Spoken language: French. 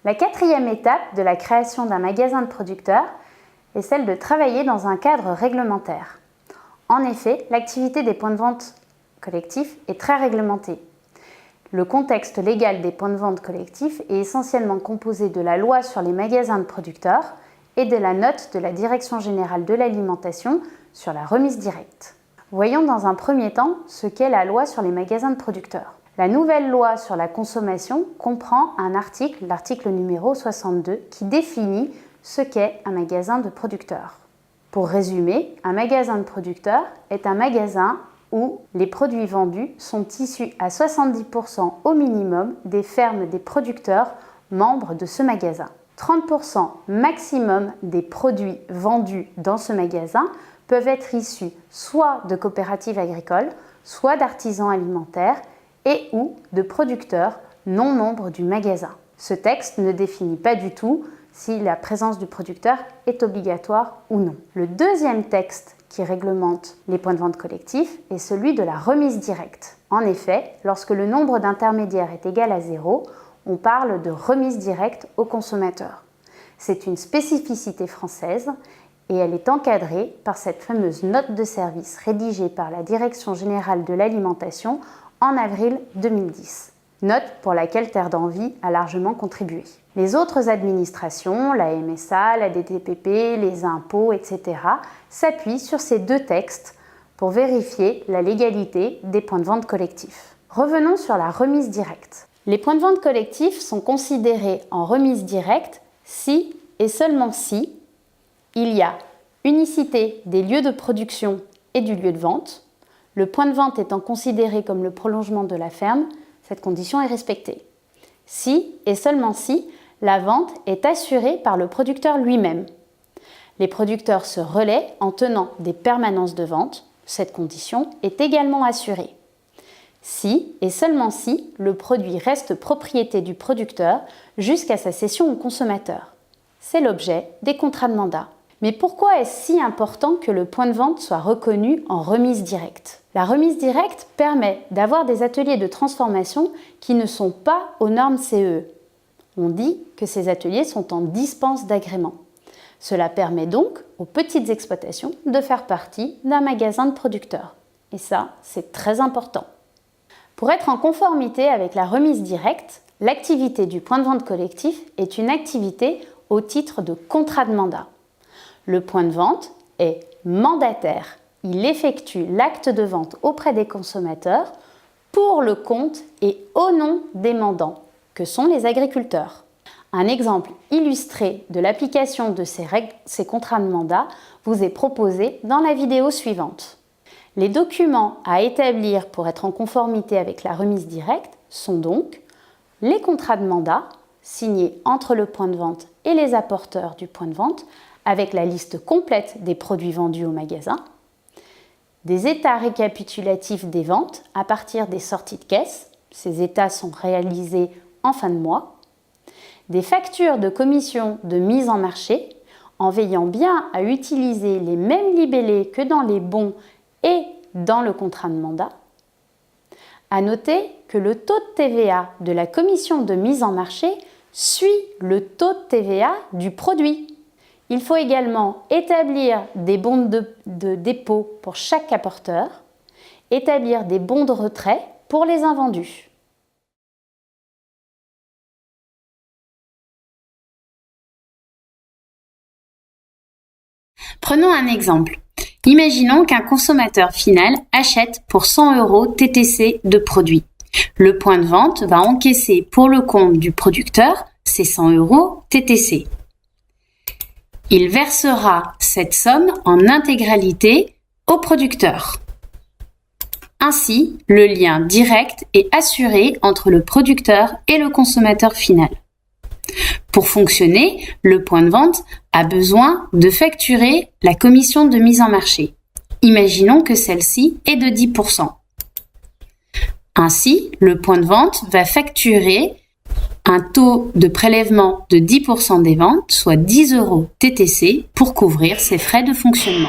La quatrième étape de la création d'un magasin de producteurs est celle de travailler dans un cadre réglementaire. En effet, l'activité des points de vente collectifs est très réglementée. Le contexte légal des points de vente collectifs est essentiellement composé de la loi sur les magasins de producteurs et de la note de la Direction générale de l'alimentation sur la remise directe. Voyons dans un premier temps ce qu'est la loi sur les magasins de producteurs. La nouvelle loi sur la consommation comprend un article, l'article numéro 62, qui définit ce qu'est un magasin de producteurs. Pour résumer, un magasin de producteurs est un magasin où les produits vendus sont issus à 70% au minimum des fermes des producteurs membres de ce magasin. 30% maximum des produits vendus dans ce magasin peuvent être issus soit de coopératives agricoles, soit d'artisans alimentaires et ou de producteurs non membres du magasin. Ce texte ne définit pas du tout si la présence du producteur est obligatoire ou non. Le deuxième texte qui réglemente les points de vente collectifs est celui de la remise directe. En effet, lorsque le nombre d'intermédiaires est égal à 0, on parle de remise directe au consommateur. C'est une spécificité française et elle est encadrée par cette fameuse note de service rédigée par la Direction générale de l'alimentation en avril 2010. Note pour laquelle Terre d'Envie a largement contribué. Les autres administrations, la MSA, la DTPP, les impôts, etc., s'appuient sur ces deux textes pour vérifier la légalité des points de vente collectifs. Revenons sur la remise directe. Les points de vente collectifs sont considérés en remise directe si et seulement si il y a unicité des lieux de production et du lieu de vente, le point de vente étant considéré comme le prolongement de la ferme, cette condition est respectée. Si et seulement si la vente est assurée par le producteur lui-même. Les producteurs se relaient en tenant des permanences de vente, cette condition est également assurée. Si et seulement si le produit reste propriété du producteur jusqu'à sa cession au consommateur. C'est l'objet des contrats de mandat. Mais pourquoi est-ce si important que le point de vente soit reconnu en remise directe ? La remise directe permet d'avoir des ateliers de transformation qui ne sont pas aux normes CE. On dit que ces ateliers sont en dispense d'agrément. Cela permet donc aux petites exploitations de faire partie d'un magasin de producteurs. Et ça, c'est très important. Pour être en conformité avec la remise directe, l'activité du point de vente collectif est une activité au titre de contrat de mandat. Le point de vente est mandataire. Il effectue l'acte de vente auprès des consommateurs pour le compte et au nom des mandants, que sont les agriculteurs. Un exemple illustré de l'application de ces contrats de mandat vous est proposé dans la vidéo suivante. Les documents à établir pour être en conformité avec la remise directe sont donc les contrats de mandat signés entre le point de vente et les apporteurs du point de vente avec la liste complète des produits vendus au magasin, des états récapitulatifs des ventes à partir des sorties de caisse, ces états sont réalisés en fin de mois, des factures de commission de mise en marché en veillant bien à utiliser les mêmes libellés que dans les bons et dans le contrat de mandat. À noter que le taux de TVA de la commission de mise en marché suit le taux de TVA du produit. Il faut également établir des bons de dépôt pour chaque apporteur, établir des bons de retrait pour les invendus. Prenons un exemple. Imaginons qu'un consommateur final achète pour 100 € TTC de produits. Le point de vente va encaisser pour le compte du producteur ces 100 € TTC. Il versera cette somme en intégralité au producteur. Ainsi, le lien direct est assuré entre le producteur et le consommateur final. Pour fonctionner, le point de vente a besoin de facturer la commission de mise en marché. Imaginons que celle-ci est de 10%. Ainsi, le point de vente va facturer un taux de prélèvement de 10% des ventes, soit 10 € TTC, pour couvrir ses frais de fonctionnement.